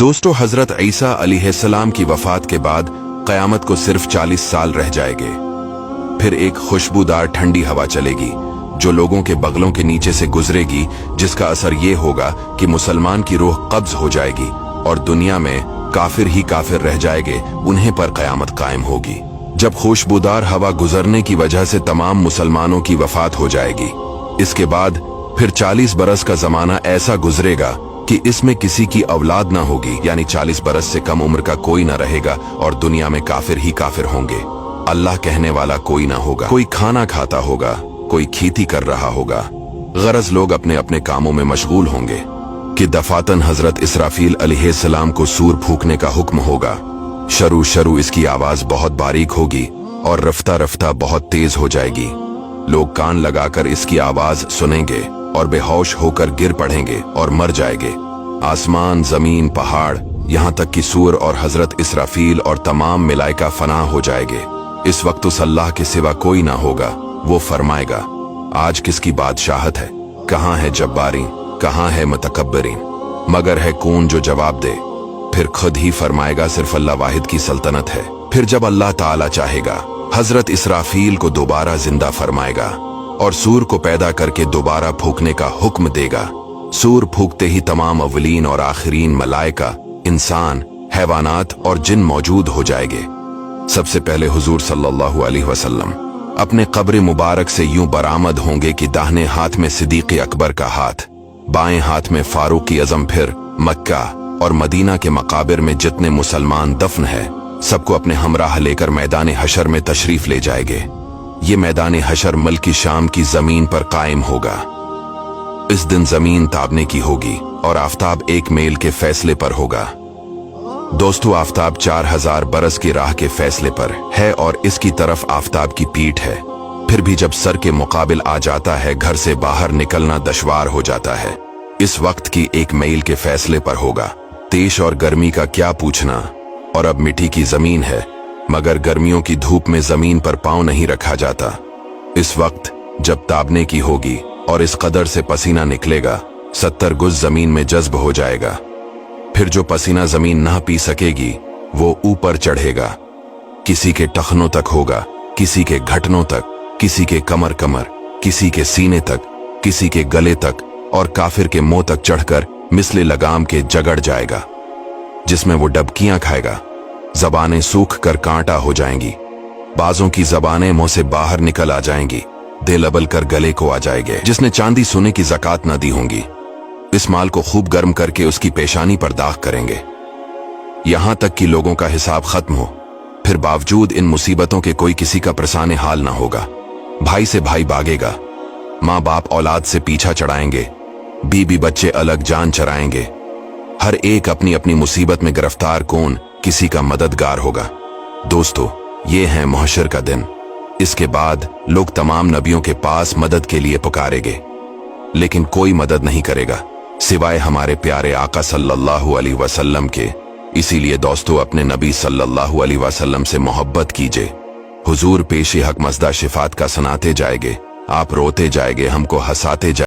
दोस्तों, हजरत ईसा अलैहिस्सलाम की वफात के बाद क़यामत को सिर्फ 40 साल रह जाएंगे। फिर एक खुशबूदार ठंडी हवा चलेगी जो लोगों के बगलों के नीचे से गुजरेगी, जिसका असर ये होगा कि मुसलमान की रूह कब्ज हो जाएगी और दुनिया में काफिर ही काफिर रह जाएंगे, उन्हें पर क़यामत कायम होगी। जब खुशबूदार हवा गुजरने की वजह से तमाम मुसलमानों की वफात हो जाएगी, इसके बाद फिर 40 बरस का जमाना ऐसा गुजरेगा कि इसमें किसी की औलाद ना होगी, यानी 40 बरस से कम उम्र का कोई ना रहेगा और दुनिया में काफिर ही काफिर होंगे। अल्लाह कहने वाला कोई ना होगा, कोई खाना खाता होगा, कोई खेती कर रहा होगा, गरज लोग अपने अपने कामों में मशगूल होंगे कि दफातन हजरत इसराफील अलैहिस्सलाम को सूर फूंकने का हुक्म होगा। शरू शरू इसकी आवाज बहुत बारीक होगी और रफ्ता रफ्ता बहुत तेज हो जाएगी। लोग कान लगाकर इसकी आवाज सुनेंगे और बेहोश होकर गिर पड़ेंगे और मर जाएंगे। आसमान, जमीन, पहाड़, यहाँ तक कि सूर और हजरत इसराफील और तमाम मलाइका फना हो जाएंगे। इस वक्त उस अल्लाह के सिवा कोई ना होगा। वो फरमाएगा, आज किसकी बादशाहत है, कहाँ है जब्बारी, कहाँ है मुतकब्बरीन, मगर है कौन जो जवाब दे। फिर खुद ही फरमाएगा, सिर्फ अल्लाह वाहिद की सल्तनत है। फिर जब अल्लाह ताला चाहेगा, हजरत इसराफील को दोबारा जिंदा फरमाएगा और सूर को पैदा करके दोबारा फूंकने का हुक्म देगा। सूर फूंकते ही तमाम अवलीन और आखिरीन मलाइका, इंसान, हैवानात और जिन मौजूद हो जाएंगे। सबसे पहले हुजूर सल्लल्लाहु अलैहि वसल्लम अपने कब्र मुबारक से यूं बरामद होंगे कि दाहिने हाथ में सिद्दीक़ अकबर का हाथ, बाएं हाथ में फारूक आज़म। फिर मक्का और मदीना के मकाबिर में जितने मुसलमान दफन है, सबको अपने हमराह लेकर मैदान हशर में तशरीफ ले जाएंगे। ये मैदान हशर मुल्क शाम की जमीन पर कायम होगा। इस दिन जमीन ताबने की होगी और आफताब एक मेल के फैसले पर होगा। दोस्तों, आफताब 4000 बरस की राह के फैसले पर है और इसकी तरफ आफताब की पीठ है। फिर भी जब सर के मुकाबिल आ जाता है, घर से बाहर निकलना दुश्वार हो जाता है। इस वक्त की एक मील के फैसले पर होगा। तेज और गर्मी का क्या पूछना, और अब मिट्टी की जमीन है, मगर गर्मियों की धूप में जमीन पर पांव नहीं रखा जाता। इस वक्त जब ताबने की होगी और इस कदर से पसीना निकलेगा, 70 गुज जमीन में जज्ब हो जाएगा। फिर जो पसीना जमीन ना पी सकेगी, वो ऊपर चढ़ेगा। किसी के टखनों तक होगा, किसी के घटनों तक, किसी के कमर कमर, किसी के सीने तक, किसी के गले तक और काफिर के मुंह तक चढ़कर मिसले लगाम के जगड़ जाएगा, जिसमें वो डबकियां खाएगा। जबानें सूख कर कांटा हो जाएंगी, बाजों की जबानें मुंह से बाहर निकल आ जाएंगी, दिल अबल कर गले को आ जाएंगे। जिसने चांदी सोने की ज़कात न दी होंगी, इस माल को खूब गर्म करके उसकी पेशानी पर दाग करेंगे, यहां तक कि लोगों का हिसाब खत्म हो। फिर बावजूद इन मुसीबतों के कोई किसी का प्रसाने हाल ना होगा। भाई से भाई भागेगा, माँ बाप औलाद से पीछा चढ़ाएंगे, बीबी बच्चे अलग जान चराएंगे। हर एक अपनी अपनी मुसीबत में गिरफ्तार, कौन किसी का मददगार होगा। दोस्तों, ये है महशर का दिन। इसके बाद लोग तमाम नबियों के पास मदद के लिए पुकारेंगे, लेकिन कोई मदद नहीं करेगा सिवाय हमारे प्यारे आका सल्लल्लाहु अलैहि वसल्लम के। इसीलिए दोस्तों, अपने नबी सल्लल्लाहु अलैहि वसल्लम से मोहब्बत कीजिए। हुजूर पेशे हक मज़दा शिफात का सुनाते जाएंगे, आप रोते जाएंगे, हमको हंसाते जाएंगे।